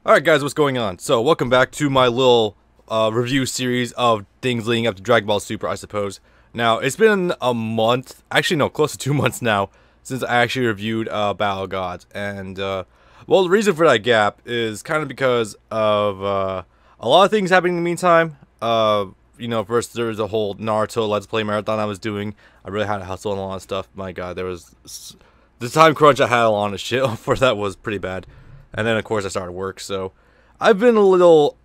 Alright guys, what's going on? So, welcome back to my little review series of things leading up to Dragon Ball Super, I suppose. Now, it's been a month, actually no, close to 2 months now, since I actually reviewed Battle of Gods. And, well, the reason for that gap is kind of because of a lot of things happening in the meantime. You know, first there was a whole Naruto Let's Play marathon I was doing. I really had to hustle and a lot of stuff. My god, there was... the time crunch I had a lot of shit for that was pretty bad. And then, of course, I started work, so I've been a little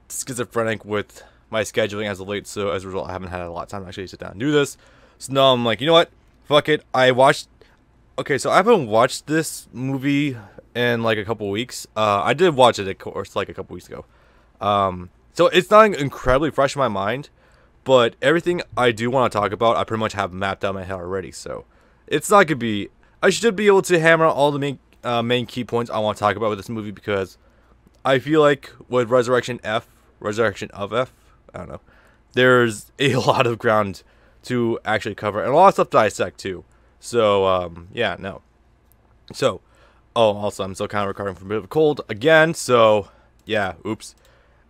schizophrenic with my scheduling as of late, so as a result, I haven't had a lot of time to actually sit down and do this. So now I'm like, you know what? Fuck it. I watched... Okay, so I haven't watched this movie in, like, a couple weeks. I did watch it, of course, like, a couple weeks ago. So it's not incredibly fresh in my mind, but everything I do want to talk about, I pretty much have mapped out in my head already, so it's not going to be... I should be able to hammer out all the main key points I want to talk about with this movie, because I feel like with Resurrection of F, I don't know, there's a lot of ground to actually cover, and a lot of stuff to dissect too. So, yeah, no. So, oh, also, I'm still kind of recovering from a bit of a cold again, so, yeah, oops.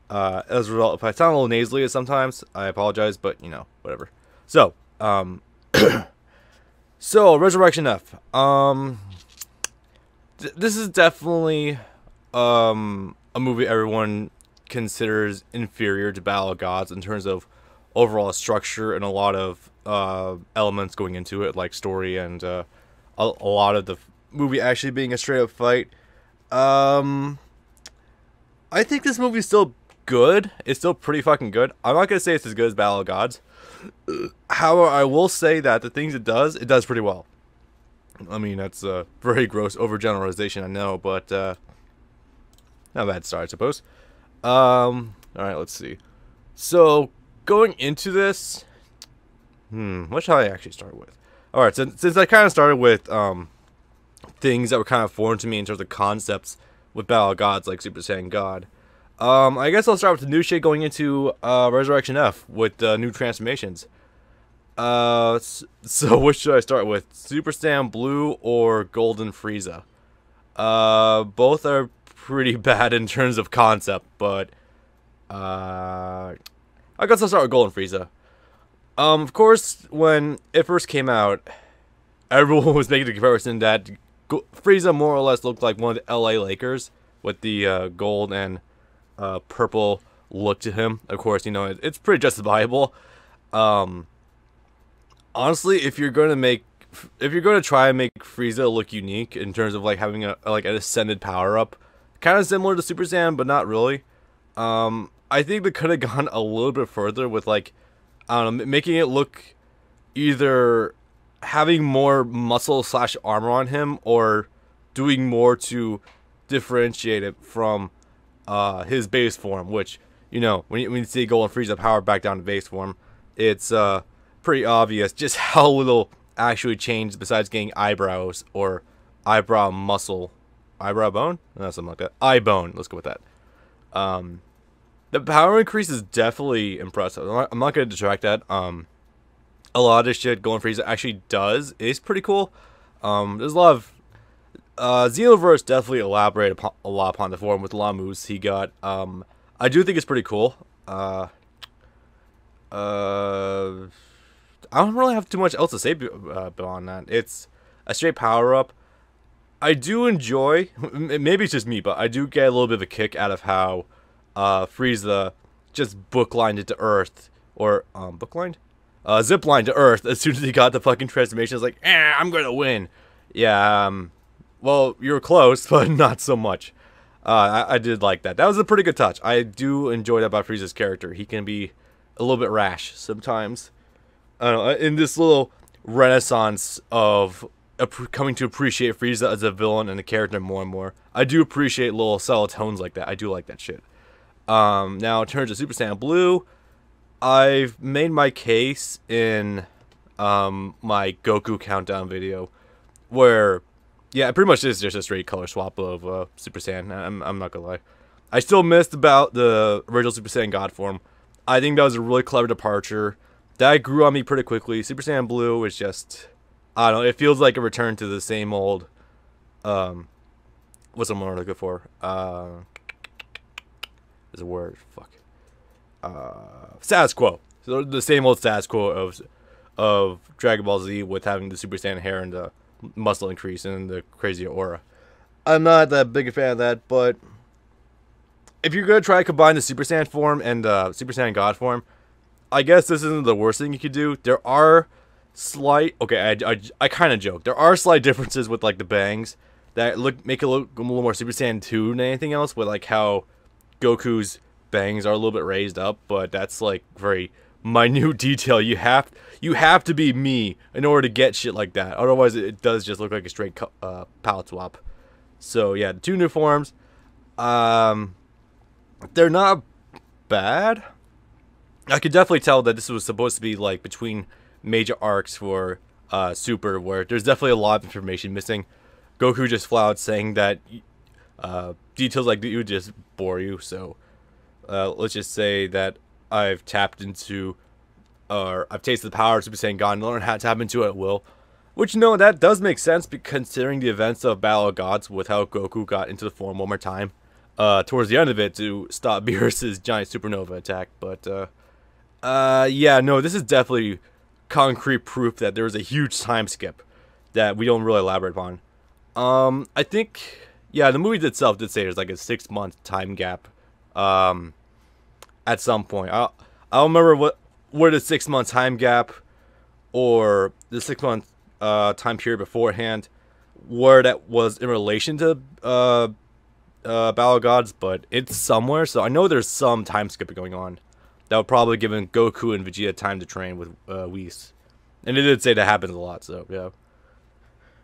As a result, if I sound a little nasally sometimes, I apologize, but, you know, whatever. So, so, Resurrection F, this is definitely a movie everyone considers inferior to Battle of Gods in terms of overall structure and a lot of elements going into it, like story and a lot of the movie actually being a straight up fight. I think this movie's still good. It's still pretty fucking good. I'm not gonna say it's as good as Battle of Gods. However, I will say that the things it does pretty well. I mean, that's a very gross overgeneralization, I know, but, not a bad start, I suppose. Alright, let's see. So, going into this, what shall I actually start with? Alright, since I kind of started with, things that were kind of foreign to me in terms of concepts with Battle of Gods, like Super Saiyan God, I guess I'll start with the new shit going into, Resurrection F, with, new transformations. So which should I start with? Super Saiyan Blue or Golden Frieza? Both are pretty bad in terms of concept, but, I guess I'll start with Golden Frieza. Of course, when it first came out, everyone was making the comparison that Frieza more or less looked like one of the LA Lakers, with the, gold and, purple look to him. Of course, you know, it's pretty justifiable. Honestly, if you're going to try and make Frieza look unique in terms of like having an ascended power up, kind of similar to Super Saiyan, but not really. I think they could have gone a little bit further with, like, I don't know, making it look either having more muscle / armor on him, or doing more to differentiate it from his base form. Which, you know, when you see Golden Frieza power back down to base form, it's pretty obvious just how little actually changed besides getting eyebrows or eyebrow muscle, eyebrow bone, no, something like that, eye bone. Let's go with that. The power increase is definitely impressive. I'm not gonna detract that. A lot of this shit Golden Frieza actually does is pretty cool. There's a lot of Xenoverse definitely elaborated a lot upon the form with a lot of moves he got. I do think it's pretty cool. I don't really have too much else to say beyond that. It's a straight power-up. I do enjoy, maybe it's just me, but I do get a little bit of a kick out of how Frieza just booklined it to Earth, or, booklined? Ziplined to Earth as soon as he got the fucking transformation. It's like, I'm gonna win. Yeah, well, you're close, but not so much. I did like that. That was a pretty good touch. I do enjoy that about Frieza's character. He can be a little bit rash sometimes. I don't know, in this little renaissance of coming to appreciate Frieza as a villain and a character more and more, I do appreciate little subtle tones like that. I do like that shit. Now, in terms of Super Saiyan Blue, I've made my case in my Goku countdown video, where, yeah, it pretty much is just a straight color swap of Super Saiyan. I'm not gonna lie. I still missed about the original Super Saiyan God form. I think that was a really clever departure. That grew on me pretty quickly. Super Saiyan Blue is just, I don't know, it feels like a return to the same old, what's the word I'm looking for? is a word. Fuck. Status quo. So the same old status quo of Dragon Ball Z with having the Super Saiyan hair and the muscle increase and the crazy aura. I'm not that big a fan of that, but if you're gonna try to combine the Super Saiyan form and the Super Saiyan God form, I guess this isn't the worst thing you could do. There are slight, okay, I kind of joke. There are slight differences with like the bangs that make it look a little more Super Saiyan 2 than anything else. With like how Goku's bangs are a little bit raised up, but that's like very minute detail. You have to be me in order to get shit like that. Otherwise, it does just look like a straight palette swap. So yeah, the two new forms, they're not bad. I could definitely tell that this was supposed to be like between major arcs for Super, where there's definitely a lot of information missing. Goku just flat out saying that details like that would just bore you. So let's just say that I've tapped into, or I've tasted the power of Super Saiyan God and learned how to tap into it at will. Which, no, that does make sense, considering the events of Battle of Gods with how Goku got into the form one more time towards the end of it to stop Beerus's giant supernova attack. But yeah, no, this is definitely concrete proof that there was a huge time skip that we don't really elaborate upon. I think, yeah, the movie itself did say there's like a 6-month time gap at some point. I don't remember what the 6-month time gap or the 6-month time period beforehand where that was in relation to Battle of Gods, but it's somewhere, so I know there's some time skipping going on that would probably give Goku and Vegeta time to train with Whis. And it did say that happens a lot, so yeah.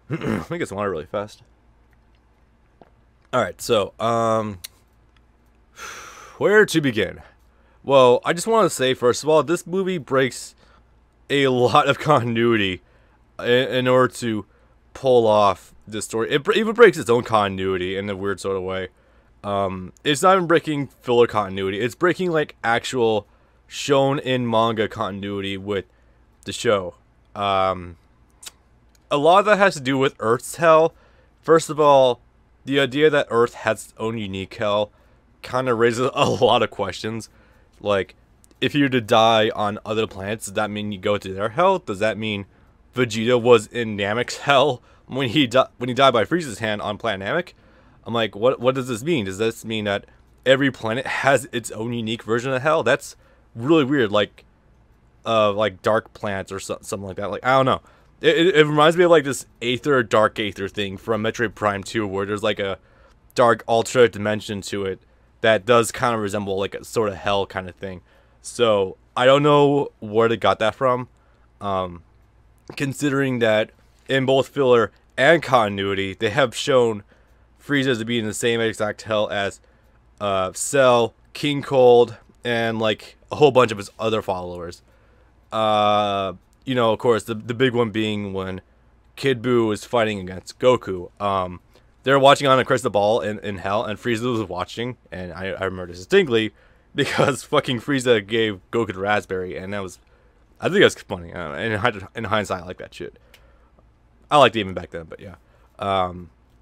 Let me get some water really fast. Alright, so where to begin? Well, I just want to say, first of all, this movie breaks a lot of continuity in order to pull off this story. It even breaks its own continuity in a weird sort of way. It's not even breaking filler continuity. It's breaking like actual shown in manga continuity with the show. A lot of that has to do with Earth's hell. First of all, the idea that Earth has its own unique hell kind of raises a lot of questions. Like, if you were to die on other planets, does that mean you go to their hell? Does that mean Vegeta was in Namek's hell when he died by Frieza's hand on planet Namek? I'm like, what does this mean? Does this mean that every planet has its own unique version of hell? That's really weird. Like dark planets or something like that. Like, I don't know. It reminds me of like this Aether, Dark Aether thing from Metroid Prime 2, where there's like a dark alternate dimension to it that does kind of resemble like a sort of hell kind of thing. So I don't know where they got that from, considering that in both filler and continuity they have shown Frieza to be in the same exact hell as Cell, King Cold, and like a whole bunch of his other followers. You know, of course, the big one being when Kid Buu is fighting against Goku. They're watching on a crystal ball in hell, and Frieza was watching, and I remember this distinctly because fucking Frieza gave Goku the raspberry, and that was, I think that's funny. In hindsight, I like that shit. I liked it even back then, but yeah.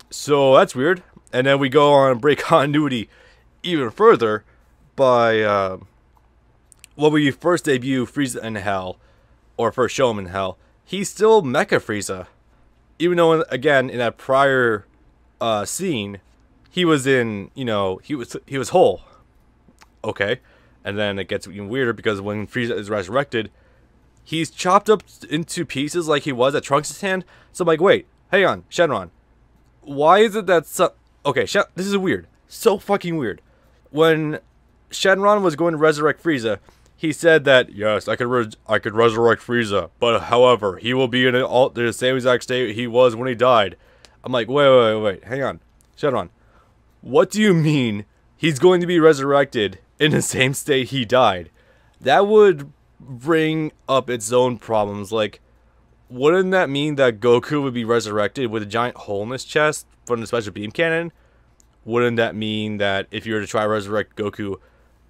So that's weird. And then we go on and break continuity even further by when we first debut Frieza in hell, or first show him in hell, he's still Mecha Frieza, even though again in that prior scene he was in, you know, he was whole. Okay, and then it gets even weirder because when Frieza is resurrected, he's chopped up into pieces like he was at Trunks' hand. So I'm like, wait, hang on, Shenron, why is it that okay, this is weird, so fucking weird. When Shenron was going to resurrect Frieza, he said that, yes, I could resurrect Frieza, but however, he will be in the same exact state he was when he died. I'm like, wait, hang on, Shenron, what do you mean he's going to be resurrected in the same state he died? That would bring up its own problems. Like, wouldn't that mean that Goku would be resurrected with a giant hole in his chest from the special beam cannon? Wouldn't that mean that if you were to try to resurrect Goku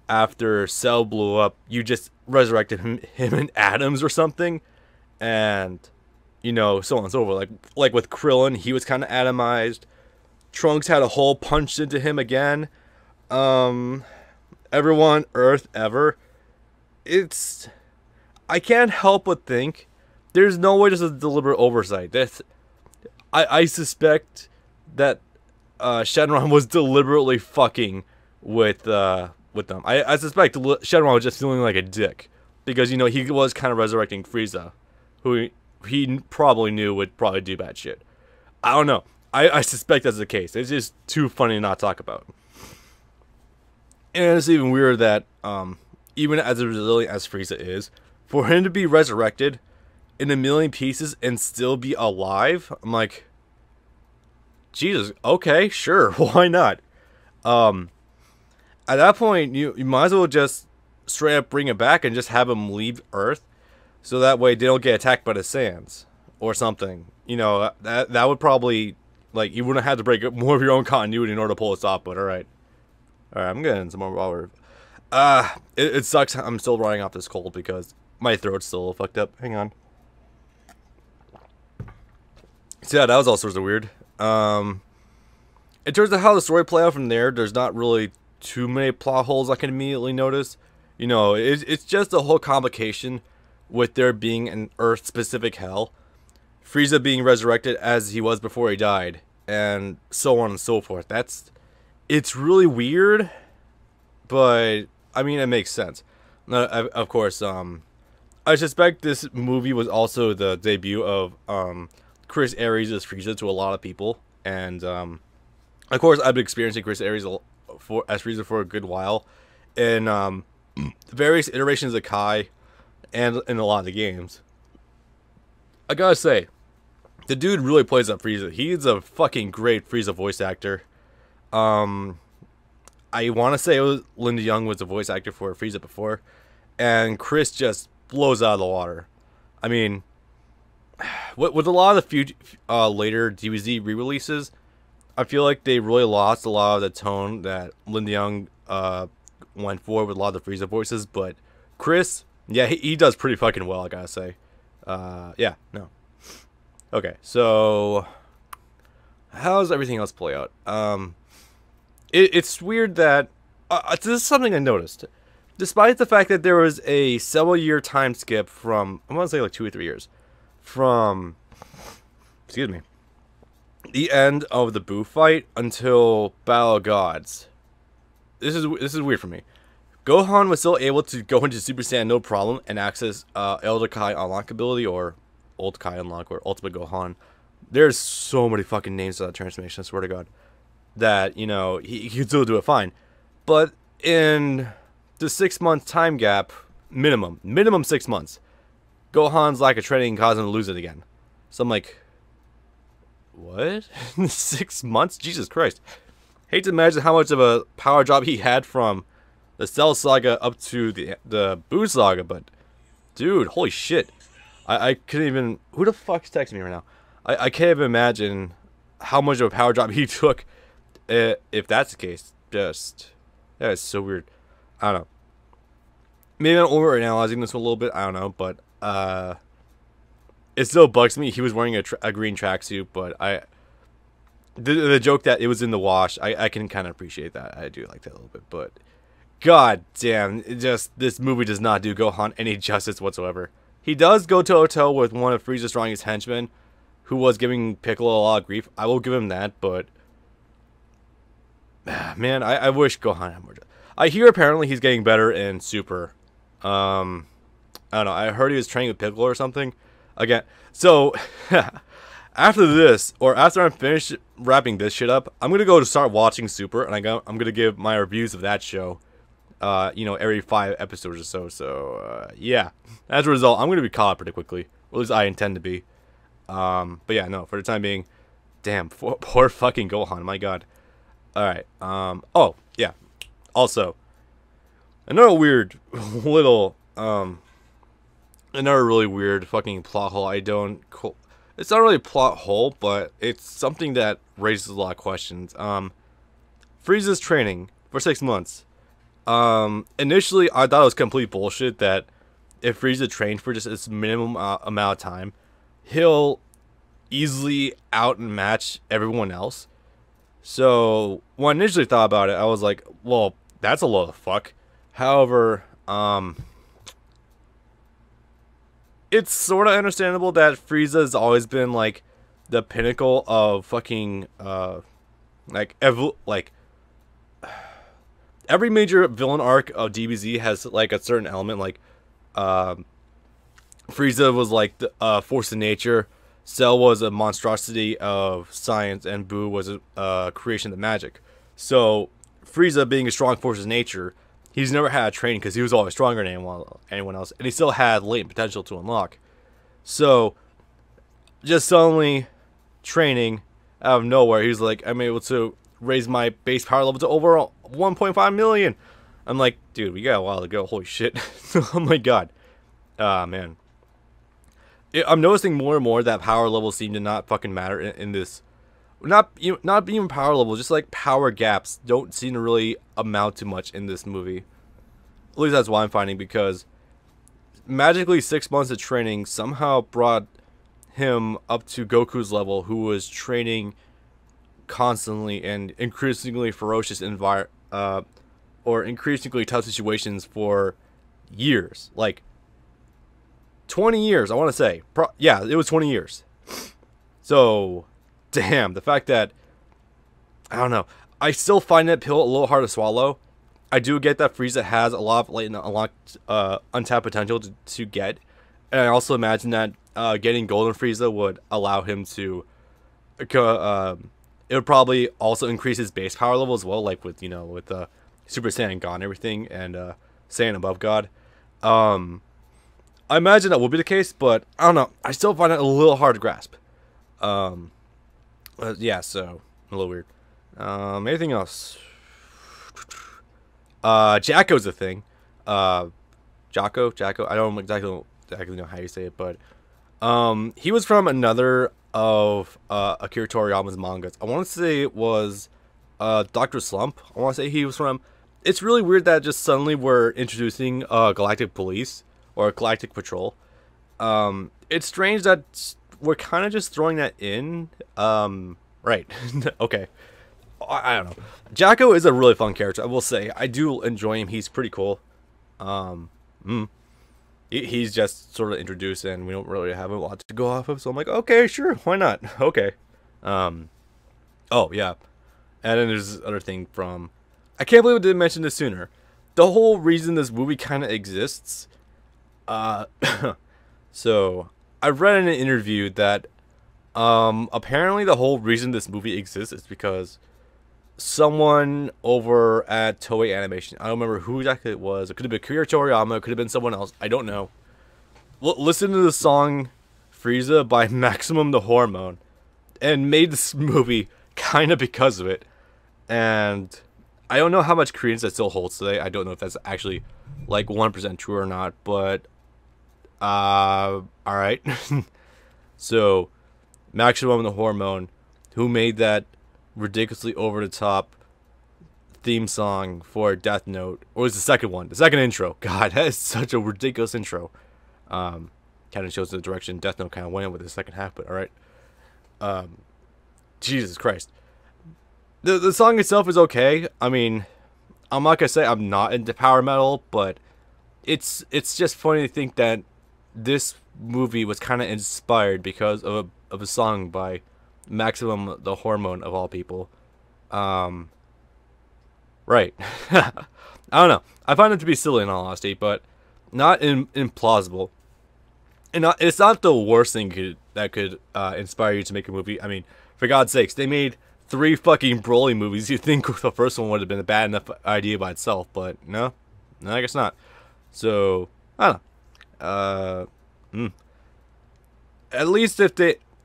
after Cell blew up, you just resurrected him in atoms or something? And, you know, so on and so forth. Like with Krillin, he was kind of atomized. Trunks had a hole punched into him again. everyone Earth ever. It's I can't help but think there's no way this is deliberate oversight. I suspect that Shenron was deliberately fucking with them. I suspect Shenron was just feeling like a dick because, you know, he was kind of resurrecting Frieza, who he probably knew would probably do bad shit. I don't know. I suspect that's the case. It's just too funny to not talk about. And it's even weirder that even as resilient as Frieza is, for him to be resurrected in a million pieces and still be alive, I'm like, Jesus, okay, sure, why not? At that point, you might as well just straight up bring it back and just have him leave Earth, so that way they don't get attacked by the Saiyans or something. You know, that would probably, like, you wouldn't have to break up more of your own continuity in order to pull this off. But alright, I'm getting some more water. It sucks. I'm still running off this cold because my throat's still a little fucked up. Hang on. So yeah, that was all sorts of weird. In terms of how the story play out from there, there's not really too many plot holes I can immediately notice. You know, it's just a whole complication with there being an Earth-specific hell, Frieza being resurrected as he was before he died, and so on and so forth. It's really weird, but I mean, it makes sense. Of course, I suspect this movie was also the debut of Chris Aries as Frieza to a lot of people, and of course, I've been experiencing Chris Aries as Frieza for a good while, in various iterations of Kai, and in a lot of the games. I gotta say, the dude really plays up Frieza. He's a fucking great Frieza voice actor. I want to say it was Linda Young was the voice actor for Frieza before, and Chris just blows out of the water. I mean, with a lot of the later DBZ re-releases, I feel like they really lost a lot of the tone that Linda Young went for with a lot of the Frieza voices, but Chris, yeah, he does pretty fucking well, I gotta say. Yeah, no. Okay, so how does everything else play out? It's weird that this is something I noticed. Despite the fact that there was a several-year time skip from, I want to say like 2 or 3 years, from, excuse me, the end of the Boo fight until Battle of Gods. This is weird for me. Gohan was still able to go into Super Saiyan no problem and access Elder Kai Unlock ability, or Old Kai Unlock, or Ultimate Gohan. There's so many fucking names to that transformation, I swear to God, that, you know, he could still do it fine. But in the 6-month time gap, minimum 6 months, Gohan's lack of training caused him to lose it again. So I'm like, what? 6 months? Jesus Christ. Hate to imagine how much of a power drop he had from the Cell Saga up to the Boo Saga, but dude, holy shit. I couldn't even, who the fuck's texting me right now? I can't even imagine how much of a power drop he took, if that's the case. Just, that is so weird. I don't know. Maybe I'm overanalyzing this a little bit, I don't know, but it still bugs me. He was wearing a green tracksuit, but the joke that it was in the wash, I can kind of appreciate that. I do like that a little bit, but god damn, this movie does not do Gohan any justice whatsoever. He does go toe-to-toe with one of Frieza's strongest henchmen, who was giving Piccolo a lot of grief. I will give him that, but man, I wish Gohan had more. I hear apparently he's getting better in Super. I don't know. I heard he was training with Piccolo or something. Again, so after this, or after I'm finished wrapping this shit up, I'm gonna go to start watching Super, and I'm gonna give my reviews of that show. You know, every 5 episodes or so. So yeah, as a result, I'm gonna be caught up pretty quickly. Or at least I intend to be. But yeah, no. For the time being, damn, poor fucking Gohan. My God. All right. Oh yeah. Also, another weird little another really weird fucking plot hole. It's not really a plot hole, but it's something that raises a lot of questions. Frieza's training for 6 months. Initially, I thought it was complete bullshit that if Frieza trained for just this minimum amount of time, he'll easily out and match everyone else. So when I initially thought about it, I was like, well, that's a load of fuck. However, it's sort of understandable that Frieza has always been like the pinnacle of fucking like every major villain arc of DBZ has like a certain element. Like Frieza was like the force of nature, Cell was a monstrosity of science, and Boo was a creation of magic. So Frieza, being a strong force of nature, he's never had training because he was always stronger than anyone else, and he still had latent potential to unlock. So just suddenly training out of nowhere, he's like, I'm able to raise my base power level to over 1.5 million. I'm like, dude, we got a while to go. Holy shit. Oh my god. Ah, man. I'm noticing more and more that power levels seem to not fucking matter in this. Not even power levels, just like power gaps don't seem to really amount to much in this movie. At least that's what I'm finding, because magically 6 months of training somehow brought him up to Goku's level, who was training constantly and increasingly ferocious or increasingly tough situations for years. Like 20 years, I want to say. Yeah, it was 20 years. So, damn, the fact that, I don't know, I still find that pill a little hard to swallow. I do get that Frieza has a lot of latent untapped potential to get, and I also imagine that getting Golden Frieza would allow him to, it would probably also increase his base power level as well, like with, with Super Saiyan God and everything, and Saiyan above God. I imagine that will be the case, but I don't know. I still find it a little hard to grasp. Yeah, so a little weird. Anything else? Jacko's a thing. Jacko. I don't exactly know how you say it, but he was from another of Akira Toriyama's mangas. I want to say it was Dr. Slump. I want to say he was from. It's really weird that just suddenly we're introducing Galactic Police or Galactic Patrol. It's strange that we're kind of just throwing that in. Right. Okay. I don't know. Jacko is a really fun character, I will say. I do enjoy him. He's pretty cool. He's just sort of introduced, and we don't really have a lot to go off of. So I'm like, okay, sure, why not? Okay. Oh yeah. And then there's this other thing from. I can't believe I didn't mention this sooner. The whole reason this movie kind of exists. So I read in an interview that apparently the whole reason this movie exists is because someone over at Toei Animation, I don't remember who exactly it was. It could have been Akira Toriyama, it could have been someone else. I don't know. Listen to the song Frieza by Maximum the Hormone, and made this movie kind of because of it. And I don't know how much credence that still holds today. I don't know if that's actually like 1% true or not, but alright. So Maximum the Hormone, who made that ridiculously over the top theme song for Death Note, or was the second one, the second intro. God, that is such a ridiculous intro. Kind of shows the direction Death Note kind of went in with the second half, but alright. Jesus Christ. The song itself is okay. I mean, I'm not gonna say I'm not into power metal, but it's just funny to think that this movie was kind of inspired because of a song by Maximum the Hormone of all people. Right. I don't know. I find it to be silly in all honesty, but not implausible. And it's not the worst thing that could inspire you to make a movie. I mean, for God's sakes, they made 3 fucking Broly movies. You'd think the first one would have been a bad enough idea by itself, but no, I guess not. So I don't know. At least they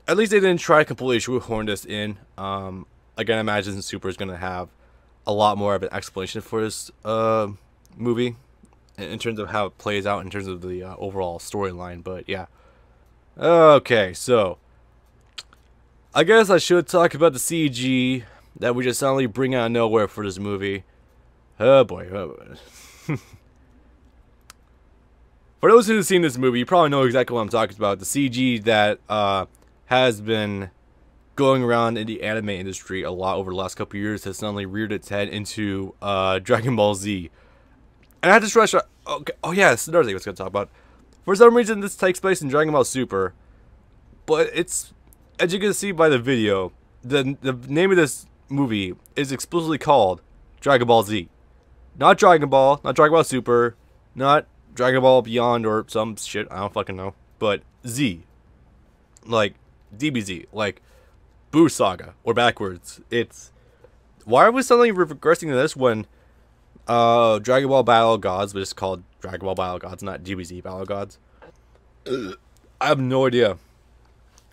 didn't try to completely shoehorn this in. Again, I imagine Super is gonna have a lot more of an explanation for this movie in terms of how it plays out in terms of the overall storyline. But yeah. Okay, so I guess I should talk about the CG that we just suddenly bring out of nowhere for this movie. Oh boy. For those who've seen this movie, you probably know exactly what I'm talking about. The CG that has been going around in the anime industry a lot over the last couple years has suddenly reared its head into Dragon Ball Z. And I had to stress. Okay, oh yeah, this is another thing I was gonna talk about. For some reason, this takes place in Dragon Ball Super, but it's, as you can see by the video, the name of this movie is explicitly called Dragon Ball Z. Not Dragon Ball, not Dragon Ball Super, not Dragon Ball Beyond or some shit, I don't fucking know. But Z. Like, DBZ. Like, Boo Saga. Or backwards. It's... Why are we suddenly regressing to this when Dragon Ball Battle Gods, but it's called Dragon Ball Battle Gods, not DBZ Battle Gods? I have no idea.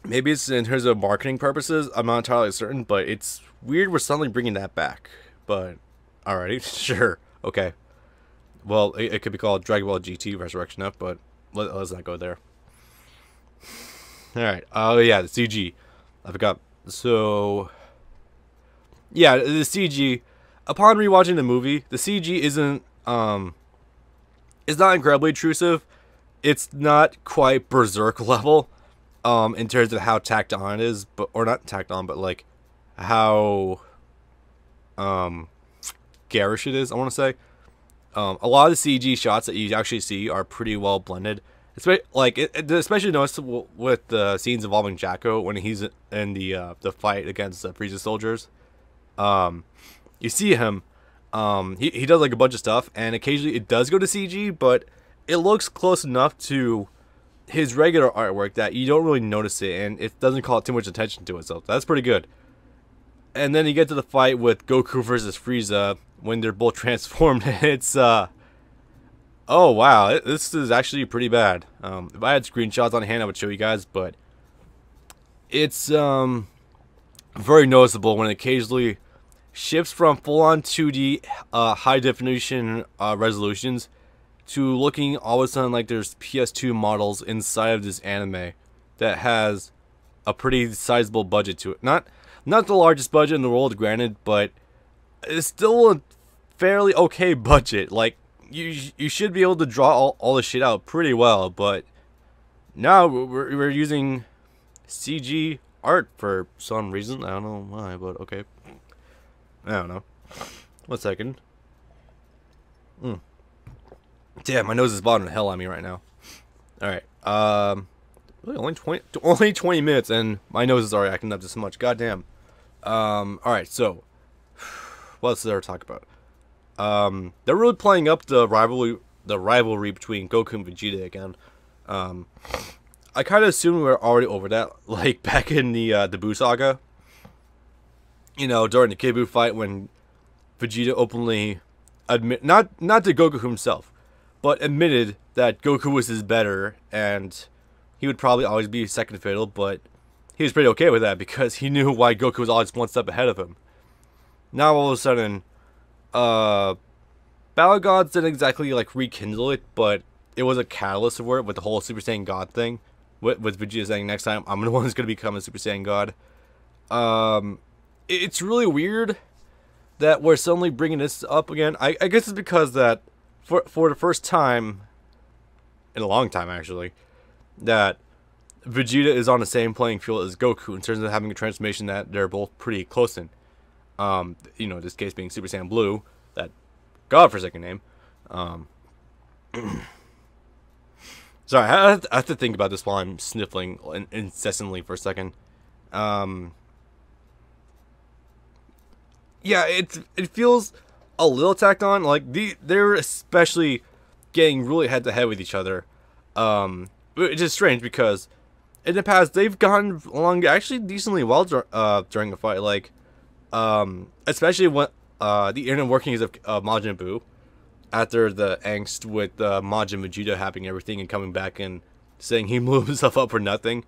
Maybe it's in terms of marketing purposes, I'm not entirely certain, but it's weird we're suddenly bringing that back. But, alrighty, sure, okay. Well, it could be called Dragon Ball GT Resurrection F, but let's not go there. Alright, oh yeah, the CG. I forgot. So, yeah, the CG, upon rewatching the movie, the CG isn't, it's not incredibly intrusive. It's not quite Berserk level. In terms of how tacked on it is, but or not tacked on, but like how garish it is. I want to say a lot of the CG shots that you actually see are pretty well blended. Especially noticeable with the scenes involving Jacko when he's in the fight against the Frieza soldiers. You see him. He does like a bunch of stuff, and occasionally it does go to CG, but it looks close enough to his regular artwork that you don't really notice it, and it doesn't call too much attention to it, so that's pretty good. And then you get to the fight with Goku versus Frieza when they're both transformed. It's oh wow, this is actually pretty bad. If I had screenshots on hand, I would show you guys, but it's very noticeable when it occasionally shifts from full-on 2D high definition resolutions to looking all of a sudden like there's PS2 models inside of this anime that has a pretty sizable budget to it. Not the largest budget in the world, granted, but it's still a fairly okay budget. Like, you should be able to draw all the shit out pretty well, but now we're using CG art for some reason. I don't know why, but okay. I don't know. 1 second. Damn, my nose is bothering the hell out of me right now. Alright, really only 20 minutes and my nose is already acting up this much. Goddamn. Alright, so what else there to talk about? They're really playing up the rivalry between Goku and Vegeta again. I kind of assumed we were already over that, like back in the Buu saga. You know, during the Kid Buu fight when Vegeta openly not to Goku himself, but admitted that Goku was his better, and he would probably always be second fiddle, but he was pretty okay with that because he knew why Goku was always one step ahead of him. Now all of a sudden, Battle Gods didn't exactly like rekindle it, but it was a catalyst for it with the whole Super Saiyan God thing. With Vegeta saying next time I'm the one who's gonna become a Super Saiyan God. It's really weird that we're suddenly bringing this up again. I guess it's because that for the first time in a long time, actually, that Vegeta is on the same playing field as Goku in terms of having a transformation that they're both pretty close in. You know, this case being Super Saiyan Blue, that godforsaken name. Sorry, I have to think about this while I'm sniffling incessantly for a second. Yeah, it feels a little tacked on. Like they're especially getting really head to head with each other, which is strange because in the past they've gone along actually decently well during a fight. Like, especially when the inner workings of Majin Buu, after the angst with Majin Vegeta having everything and coming back and saying he blew himself up for nothing,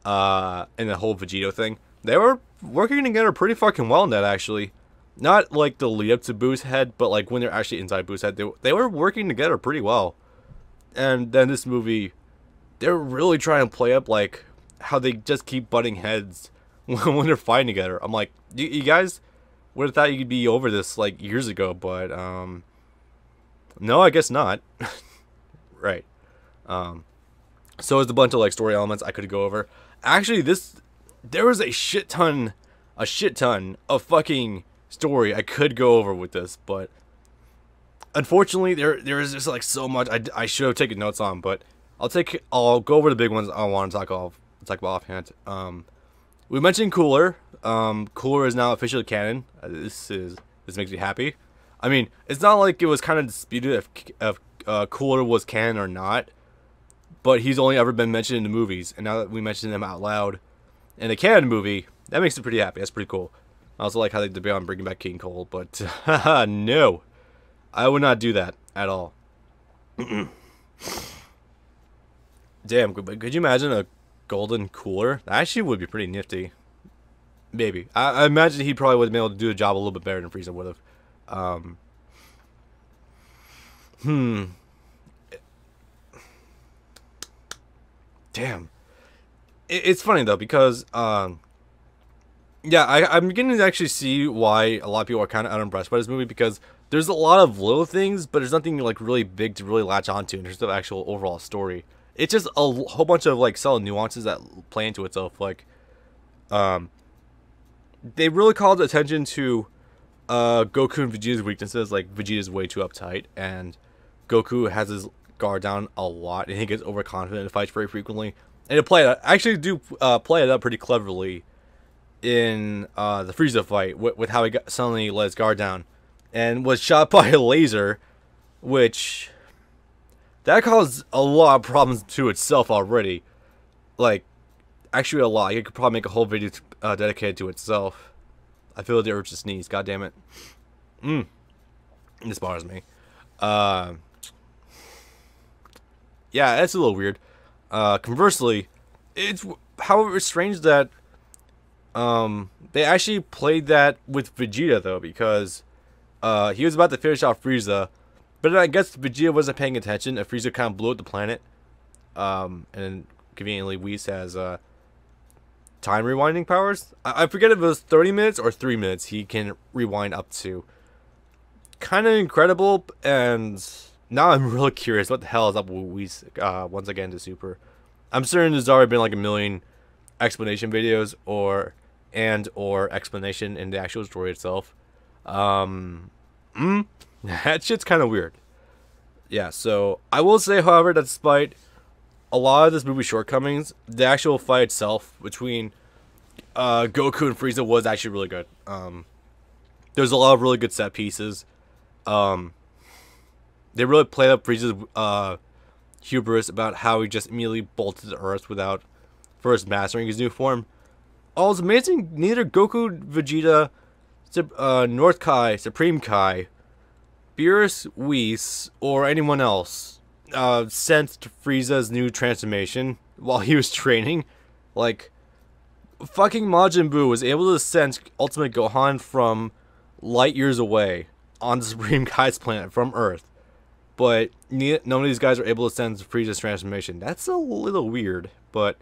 and the whole Vegito thing, they were working together pretty fucking well in that actually. Not like the lead up to Boo's head, but like when they're actually inside Boo's head, they were working together pretty well. And then this movie, they're really trying to play up like how they just keep butting heads when they're fighting together. I'm like, you guys would have thought you could be over this like years ago, but no, I guess not. Right. So it's a bunch of like story elements I could go over. Actually, there was a shit ton of fucking story I could go over with this, but unfortunately, there is just like so much I should have taken notes on, but I'll go over the big ones I want to talk about offhand. We mentioned Cooler. Cooler is now officially canon. This makes me happy. I mean, it's not like it was kind of disputed if Cooler was canon or not, but he's only ever been mentioned in the movies, and now that we mentioned him out loud in a canon movie, that makes me pretty happy. That's pretty cool. I also like how they debate on bringing back King Cole, but no, I would not do that at all. Damn, could you imagine a golden Cooler? That actually would be pretty nifty. Maybe. I imagine he probably would have been able to do the job a little bit better than Frieza would have. Damn. It's funny though because yeah, I'm beginning to actually see why a lot of people are kind of unimpressed by this movie, because there's a lot of little things, but there's nothing like really big to really latch onto in terms of actual overall story. It's just a whole bunch of like subtle nuances that play into itself. Like, they really called attention to Goku and Vegeta's weaknesses. Like, Vegeta's way too uptight, and Goku has his guard down a lot, and he gets overconfident and fights very frequently. And to play it, I actually do play it up pretty cleverly in the Frieza fight with how he suddenly let his guard down and was shot by a laser, which that caused a lot of problems to itself already. Like, actually a lot. You could probably make a whole video dedicated to itself. I feel the urge to sneeze. God damn it. This bothers me. Yeah, that's a little weird. Conversely, it's however strange that they actually played that with Vegeta though, because he was about to finish off Frieza, but then I guess Vegeta wasn't paying attention and Frieza kind of blew up the planet. And conveniently Whis has time rewinding powers. I forget if it was 30 minutes or 3 minutes he can rewind up to. Kind of incredible, and now I'm really curious what the hell is up with Whis once again to Super. I'm certain there's already been like a million explanation videos or explanation in the actual story itself. That shit's kind of weird. Yeah, so I will say, however, that despite a lot of this movie's shortcomings, the actual fight itself between Goku and Frieza was actually really good. There's a lot of really good set pieces. They really played up Frieza's hubris about how he just immediately bolted to Earth without first mastering his new form. Oh, it's amazing. Neither Goku, Vegeta, North Kai, Supreme Kai, Beerus, Whis, or anyone else sensed Frieza's new transformation while he was training. Like, fucking Majin Buu was able to sense Ultimate Gohan from light years away on the Supreme Kai's planet from Earth. But none of these guys are able to sense Frieza's transformation. That's a little weird, but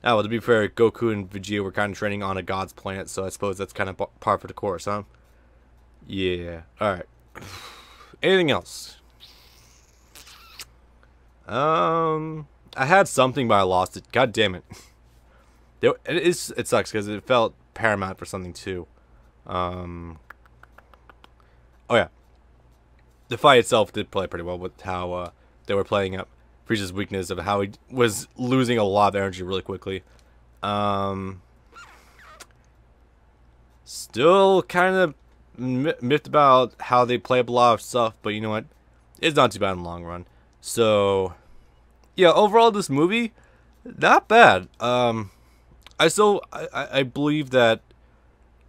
well, to be fair, Goku and Vegeta were kind of training on a god's planet, so I suppose that's kind of par for the course, huh? Yeah. Alright. Anything else? I had something, but I lost it. God damn it. It sucks, because it felt paramount for something, too. Oh, yeah. The fight itself did play pretty well with how they were playing up Frieza's weakness of how he was losing a lot of energy really quickly. Still kind of miffed about how they play up a lot of stuff, but you know what? It's not too bad in the long run. So, yeah, overall this movie, not bad. I believe that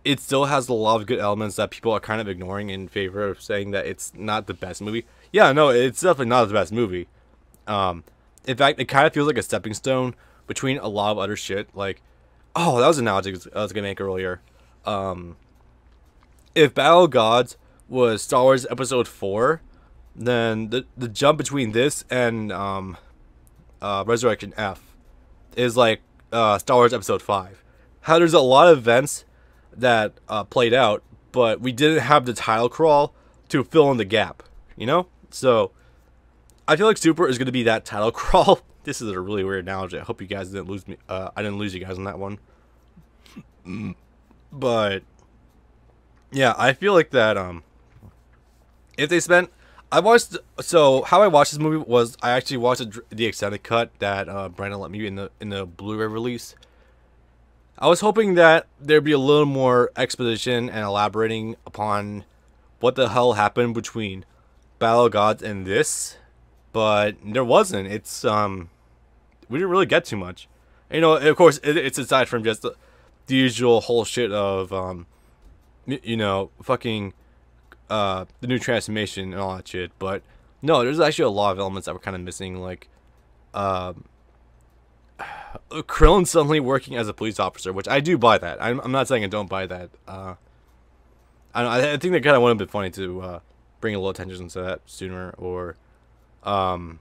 it still has a lot of good elements that people are kind of ignoring in favor of saying that it's not the best movie. Yeah, no, it's definitely not the best movie. In fact, it kind of feels like a stepping stone between a lot of other shit. Like, oh, that was an analogy I was gonna make earlier. If Battle of Gods was Star Wars Episode 4, then the jump between this and Resurrection F is like Star Wars Episode 5. How there's a lot of events that played out, but we didn't have the title crawl to fill in the gap, you know? So I feel like Super is going to be that title crawl. This is a really weird analogy. I hope you guys didn't lose me. I didn't lose you guys on that one. But yeah, I feel like that If they spent, I watched. So how I watched this movie was I actually watched the extended cut that Brandon let me in the Blu-ray release. I was hoping that there'd be a little more exposition and elaborating upon what the hell happened between Battle of Gods and this, but there wasn't. We didn't really get too much. You know, of course, it's aside from just the usual whole shit of you know, fucking the new transformation and all that shit. But no, there's actually a lot of elements that were kind of missing, like Krillin suddenly working as a police officer, which I do buy that. I'm not saying I don't buy that. I think they kind of would have been funny to bring a little attention to that sooner, or the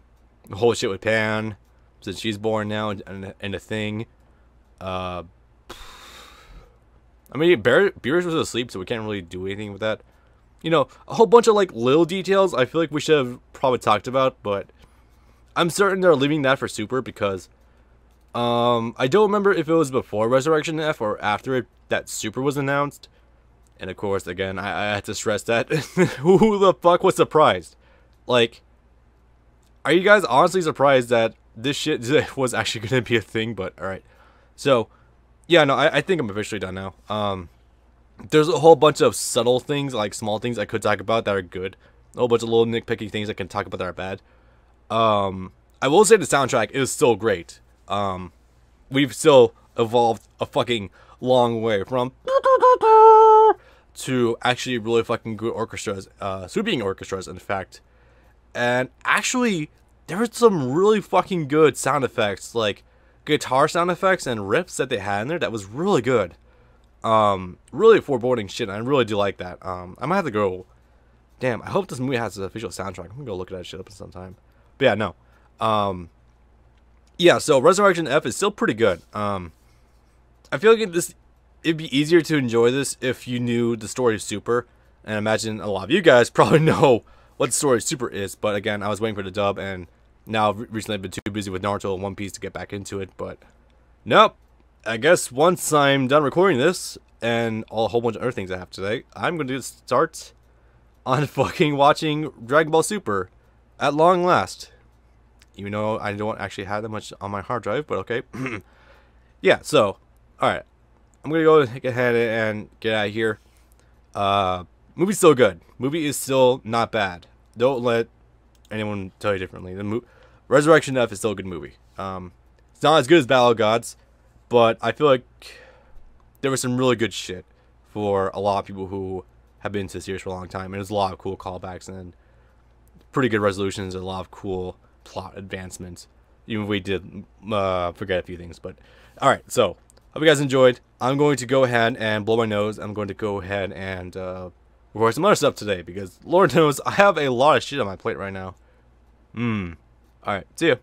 whole shit with Pan, since she's born now and a thing. I mean, Beerus was asleep, so we can't really do anything with that. You know, a whole bunch of like little details I feel like we should have probably talked about, but I'm certain they're leaving that for Super because I don't remember if it was before Resurrection F or after it that Super was announced. And of course, again, I had to stress that. Who the fuck was surprised? Like, are you guys honestly surprised that this shit was actually going to be a thing? But, alright. So, yeah, no, I think I'm officially done now. There's a whole bunch of subtle things, like small things I could talk about that are good. A whole bunch of little nitpicky things I can talk about that are bad. I will say the soundtrack is still great. We've still evolved a fucking long way from to actually really fucking good orchestras, sweeping orchestras, in fact. And actually, there were some really fucking good sound effects, like guitar sound effects and riffs that they had in there that was really good. Really foreboding shit, and I really do like that. I might have to go. Damn, I hope this movie has an official soundtrack. I'm gonna go look at that shit up sometime. But yeah, no. Yeah, so Resurrection F is still pretty good. I feel like it'd be easier to enjoy this if you knew the story of Super, and I imagine a lot of you guys probably know what the story of Super is. But again, I was waiting for the dub, and now recently I've been too busy with Naruto and One Piece to get back into it. But nope. I guess once I'm done recording this and a whole bunch of other things I have today, I'm going to start on fucking watching Dragon Ball Super at long last. Even though I don't actually have that much on my hard drive, but okay. Yeah, so, alright. I'm going to go ahead and get out of here. Movie's still good. Movie is still not bad. Don't let anyone tell you differently. Resurrection F is still a good movie. It's not as good as Battle of Gods, but I feel like there was some really good shit for a lot of people who have been into the series for a long time. And there's a lot of cool callbacks and pretty good resolutions and a lot of cool plot advancements. Even if we did forget a few things. But alright, so hope you guys enjoyed. I'm going to go ahead and blow my nose. I'm going to go ahead and record some other stuff today because Lord knows I have a lot of shit on my plate right now. Alright, see ya.